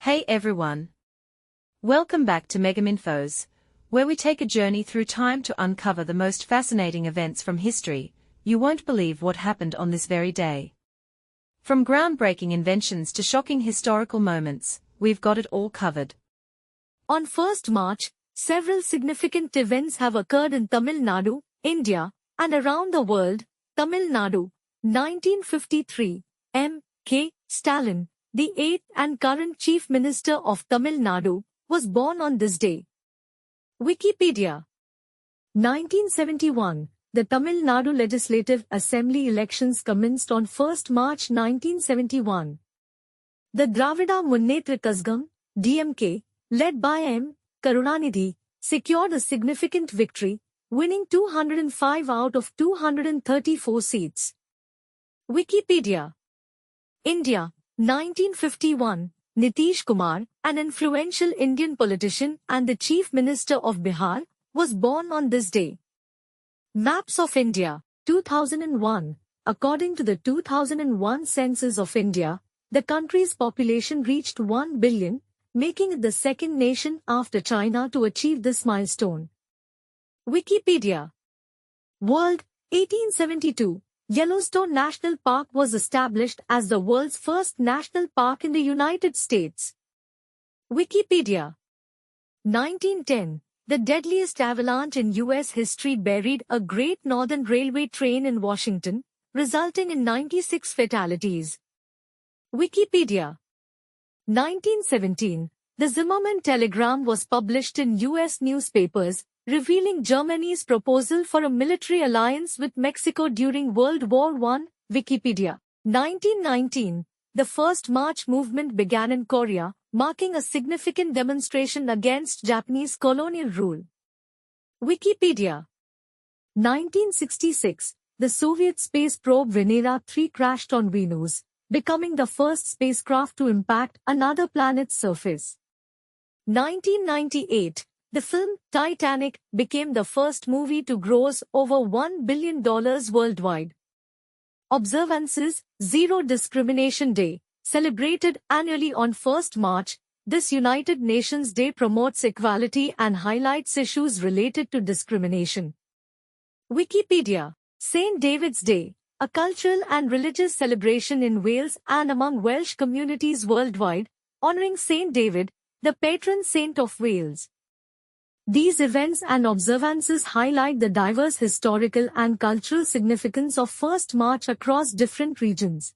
Hey everyone! Welcome back to Megaminfos, where we take a journey through time to uncover the most fascinating events from history. You won't believe what happened on this very day. From groundbreaking inventions to shocking historical moments, we've got it all covered. On 1st March, several significant events have occurred in Tamil Nadu, India, and around the world. Tamil Nadu, 1953, M. K. Stalin, the 8th and current Chief Minister of Tamil Nadu, was born on this day. Wikipedia. 1971, the Tamil Nadu Legislative Assembly elections commenced on 1st March 1971. The Dravida Munnetra Kazhagam, DMK, led by M. Karunanidhi, secured a significant victory, winning 205 out of 234 seats. Wikipedia. India, 1951, Nitish Kumar, an influential Indian politician and the Chief Minister of Bihar, was born on this day. Maps of India, 2001. According to the 2001 census of India, the country's population reached 1 billion, making it the second nation after China to achieve this milestone. Wikipedia. World, 1872. Yellowstone National Park was established as the world's first national park in the United States. Wikipedia. 1910. The deadliest avalanche in U.S. history buried a Great Northern Railway train in Washington, resulting in 96 fatalities. Wikipedia. 1917. The Zimmermann telegram was published in U.S. newspapers, revealing Germany's proposal for a military alliance with Mexico during World War I. Wikipedia. 1919. The First March movement began in Korea, marking a significant demonstration against Japanese colonial rule. Wikipedia. 1966. The Soviet space probe Venera 3 crashed on Venus, becoming the first spacecraft to impact another planet's surface. 1998. The film Titanic became the first movie to gross over $1 billion worldwide. Observances. Zero Discrimination Day, celebrated annually on 1st March, this United Nations Day promotes equality and highlights issues related to discrimination. Wikipedia. St. David's Day, a cultural and religious celebration in Wales and among Welsh communities worldwide, honoring St. David, the patron saint of Wales. These events and observances highlight the diverse historical and cultural significance of 1st March across different regions.